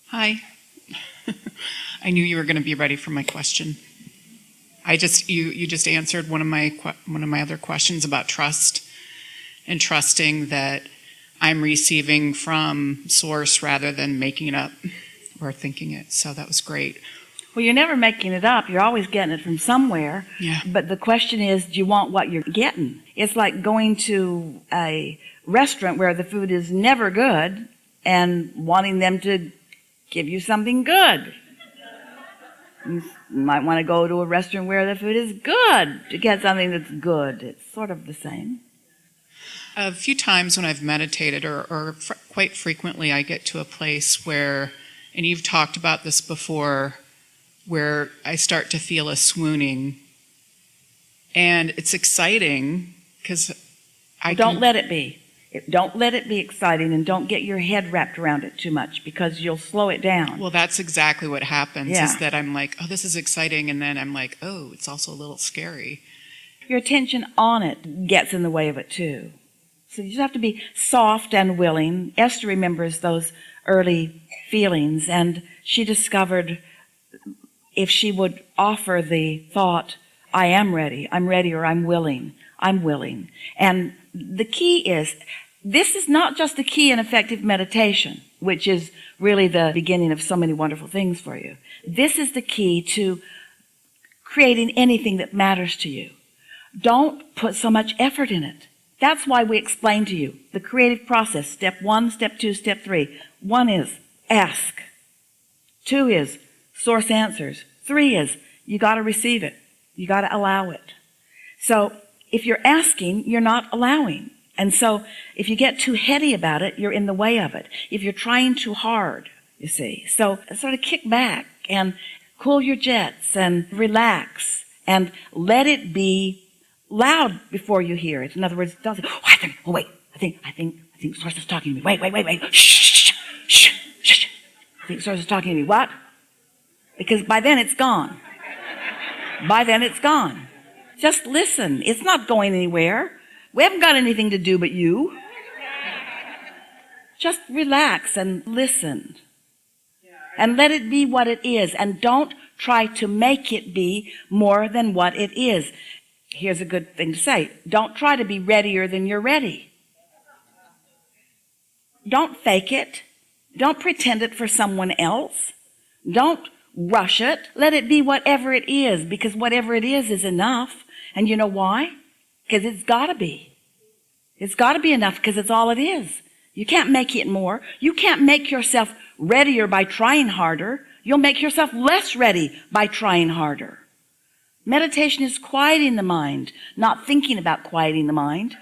Hi. I knew you were going to be ready for my question. You just answered one of my other questions about trust and trusting that I'm receiving from source rather than making it up or thinking it. So that was great. Well, you're never making it up. You're always getting it from somewhere. Yeah. But the question is, do you want what you're getting? It's like going to a restaurant where the food is never good and wanting them to give you something good. You might want to go to a restaurant where the food is good to get something that's good. It's sort of the same. A few times when I've meditated, or quite frequently, I get to a place where, and you've talked about this before, where I start to feel a swooning. And it's exciting because Don't let it be. Don't let it be exciting, and don't get your head wrapped around it too much, because you'll slow it down. Well, that's exactly what happens, Yeah. is that I'm like, oh, this is exciting, and then I'm like, oh, it's also a little scary. Your attention on it gets in the way of it too. So you just have to be soft and willing. Esther remembers those early feelings, and she discovered if she would offer the thought, I am ready, I'm ready, or I'm willing. And the key is, this is not just the key in effective meditation, which is really the beginning of so many wonderful things for you. This is the key to creating anything that matters to you. Don't put so much effort in it. That's why we explain to you the creative process, step 1, step 2, step 3. 1 is ask. 2 is source answers. 3 is you got to receive it. You got to allow it. So if you're asking, you're not allowing. And so if you get too heady about it, you're in the way of it. If you're trying too hard, you see. So sort of kick back and cool your jets and relax and let it be loud before you hear it. In other words, don't say, I think source is talking to me. Wait. Shh. I think source is talking to me. What? Because by then it's gone. Just listen. It's not going anywhere. We haven't got anything to do but you. Just relax and listen. And let it be what it is. And don't try to make it be more than what it is. Here's a good thing to say. Don't try to be readier than you're ready. Don't fake it. Don't pretend it for someone else. Don't rush it. Let it be whatever it is, because whatever it is enough. And you know why? Because it's got to be. It's got to be enough, because it's all it is. You can't make it more. You can't make yourself readier by trying harder. You'll make yourself less ready by trying harder. Meditation is quieting the mind, not thinking about quieting the mind.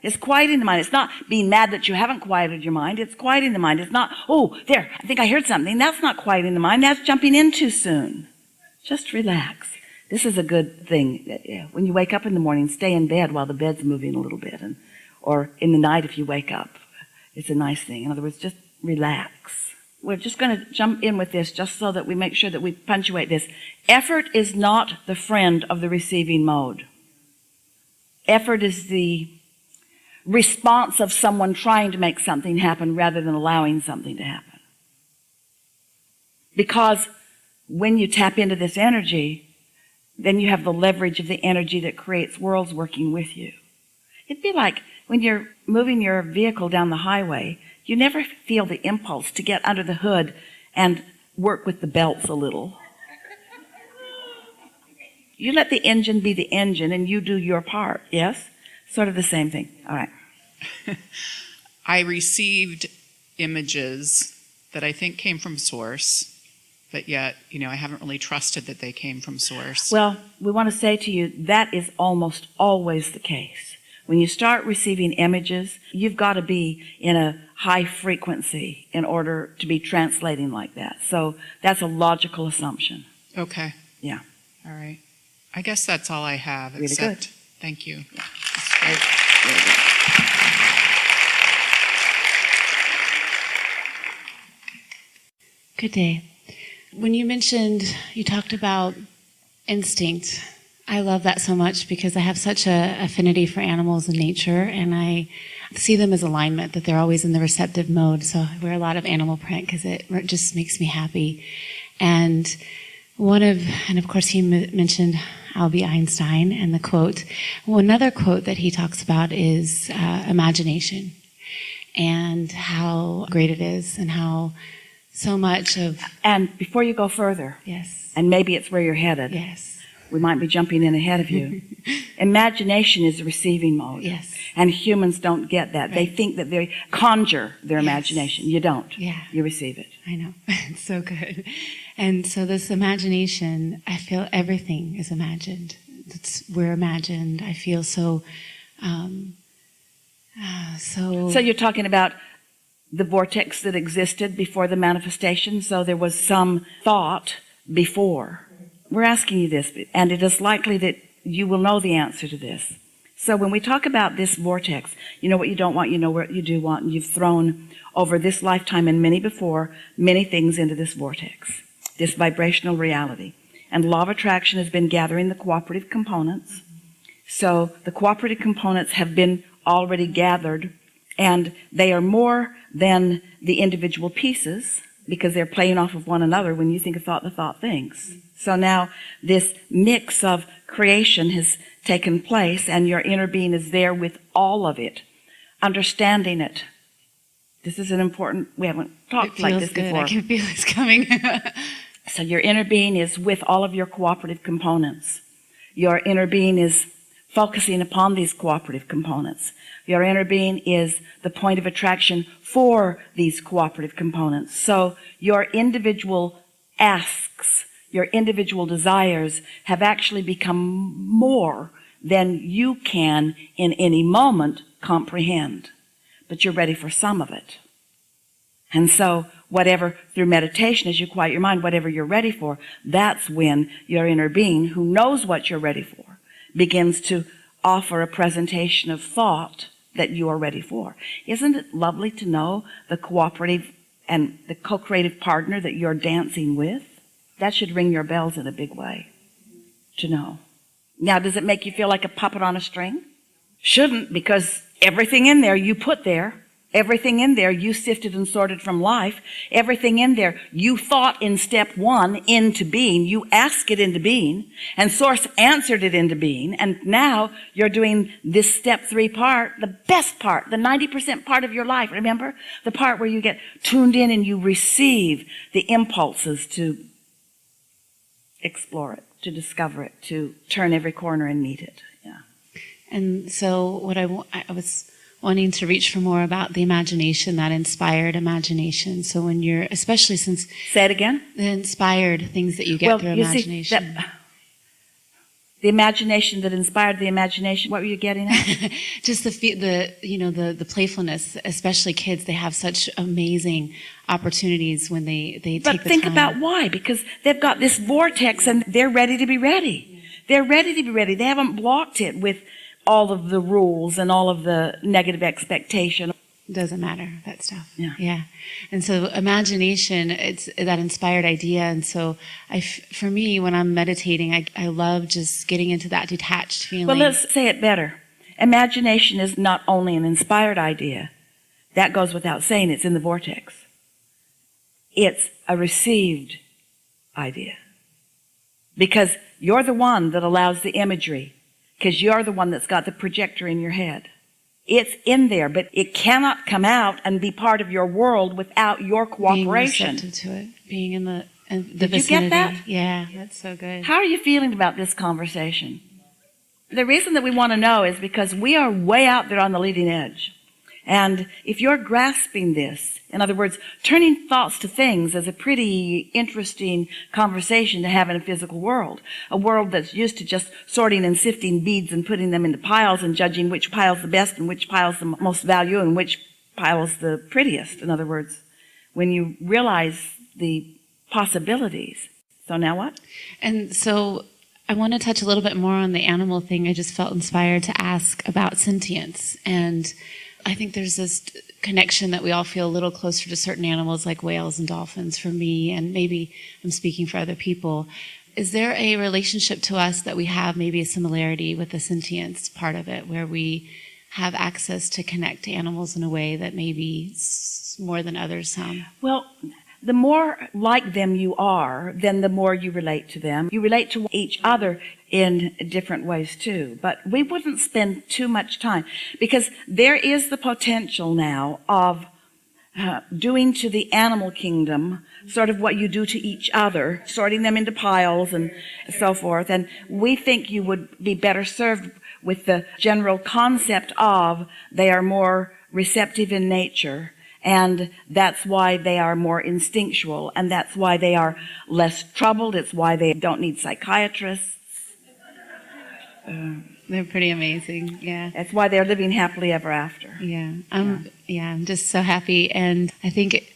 It's quieting the mind. It's not being mad that you haven't quieted your mind. It's quieting the mind. It's not, oh, there, I think I heard something. That's not quieting the mind. That's jumping in too soon. Just relax. This is a good thing. When you wake up in the morning, stay in bed while the bed's moving a little bit. Or in the night if you wake up. It's a nice thing. In other words, just relax. We're just going to jump in with this just so that we make sure that we punctuate this. Effort is not the friend of the receiving mode. Effort is the response of someone trying to make something happen rather than allowing something to happen. Because when you tap into this energy, then you have the leverage of the energy that creates worlds working with you. It'd be like when you're moving your vehicle down the highway, you never feel the impulse to get under the hood and work with the belts a little. You let the engine be the engine and you do your part, yes? Sort of the same thing. All right. I received images that I think came from source, but yet, I haven't really trusted that they came from source. Well, we want to say to you, that is almost always the case. When you start receiving images, you've got to be in a high frequency in order to be translating like that. So that's a logical assumption. Okay. Yeah. All right. I guess that's all I have. Really except, good. Thank you. Yeah. Very good. Good day. When you talked about instinct. I love that so much because I have such a affinity for animals and nature, and see them as alignment, that they're always in the receptive mode. So I wear a lot of animal print because it just makes me happy. And of course he mentioned Albie Einstein and the quote. Well, another quote that he talks about is imagination, and how great it is, and how so much of... And before you go further, Yes. and maybe it's where you're headed. Yes. We might be jumping in ahead of you. Imagination is the receiving mode. Yes. And humans don't get that. Right. They think that they conjure their imagination. You don't. Yeah. You receive it. I know. It's so good. And so this imagination, I feel everything is imagined. We're imagined. I feel so... So you're talking about the vortex that existed before the manifestation. So there was some thought before. We're asking you this, and it is likely that you will know the answer to this. So when we talk about this vortex, you know what you don't want, you know what you do want, and you've thrown over this lifetime and many before, many things into this vortex, this vibrational reality. And law of attraction has been gathering the cooperative components. So the cooperative components have been already gathered, and they are more than the individual pieces, because they're playing off of one another. When you think of thought, the thought thinks. So now this mix of creation has taken place, and your inner being is there with all of it, understanding it. This is an important, we haven't talked like this good. before. I can feel it's coming. So your inner being is with all of your cooperative components. Your inner being is focusing upon these cooperative components. Your inner being is the point of attraction for these cooperative components. So your individual asks, your individual desires have actually become more than you can in any moment comprehend. But you're ready for some of it. And so whatever, through meditation, as you quiet your mind, whatever you're ready for, that's when your inner being, who knows what you're ready for, begins to offer a presentation of thought that you are ready for. Isn't it lovely to know the cooperative and the co-creative partner that you're dancing with? That should ring your bells in a big way to know. Now, does it make you feel like a puppet on a string? Shouldn't, because everything in there you put there. Everything in there you sifted and sorted from life. Everything in there you thought in step one into being. You asked it into being, and Source answered it into being. And now you're doing this step 3 part, the best part, the 90% part of your life. Remember? The part where you get tuned in and you receive the impulses to explore it, to discover it, to turn every corner and meet it. Yeah. And so what I was wanting to reach for more about the imagination, that inspired imagination. So when you're, especially since... Say it again? The inspired things that you get through imagination. See, the imagination that inspired the imagination, what were you getting at? Just the playfulness, especially kids, they have such amazing opportunities when they take the time. But think about why, because they've got this vortex and they're ready to be ready. They're ready to be ready. They haven't blocked it with all of the rules and all of the negative expectation. Doesn't matter, that stuff. Yeah. And so imagination, it's that inspired idea. And so for me, when I'm meditating, I love just getting into that detached feeling. Well, let's say it better. Imagination is not only an inspired idea. That goes without saying. It's in the vortex. It's a received idea. Because you're the one that allows the imagery. Because you're the one that's got the projector in your head. It's in there, but it cannot come out and be part of your world without your cooperation. Being receptive to it, being in the Did vicinity. you get that? Yeah, that's so good. How are you feeling about this conversation? The reason that we want to know is because we are way out there on the leading edge. And if you're grasping this, in other words, turning thoughts to things is a pretty interesting conversation to have in a physical world. A world that's used to just sorting and sifting beads and putting them into piles and judging which pile's the best and which pile's the most value and which pile's the prettiest. In other words, when you realize the possibilities. So now what? And so I want to touch a little bit more on the animal thing. I just felt inspired to ask about sentience. And I think there's this connection that we all feel a little closer to certain animals like whales and dolphins for me, and maybe I'm speaking for other people. Is there a relationship to us that we have maybe a similarity with the sentience part of it, where we have access to connect to animals in a way that maybe more than others. Well, the more like them you are, then the more you relate to them. You relate to each other in different ways too. But we wouldn't spend too much time, because there is the potential now of doing to the animal kingdom sort of what you do to each other, sorting them into piles and so forth. And we think you would be better served with the general concept of they are more receptive in nature, and that's why they are more instinctual, and that's why they are less troubled. It's why they don't need psychiatrists. They're pretty amazing. Yeah. That's why they're living happily ever after. Yeah. I'm just so happy. And I think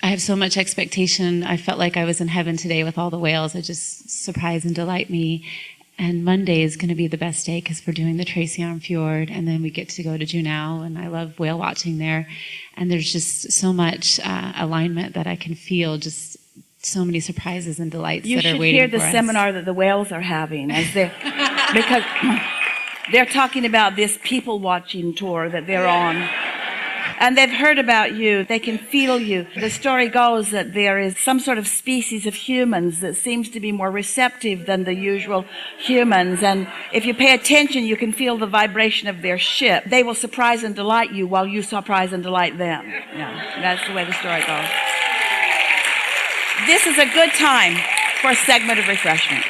I have so much expectation. I felt like I was in heaven today with all the whales. It just surprise and delight me. And Monday is going to be the best day because we're doing the Tracy Arm Fjord, and then we get to go to Juneau, and I love whale watching there. And there's just so much alignment that I can feel, just so many surprises and delights that are waiting for us. You should hear the seminar that the whales are having, because they're talking about this people watching tour that they're on. And they've heard about you. They can feel you. The story goes that there is some sort of species of humans that seems to be more receptive than the usual humans. And if you pay attention, you can feel the vibration of their ship. They will surprise and delight you while you surprise and delight them. Yeah, that's the way the story goes. This is a good time for a segment of refreshment.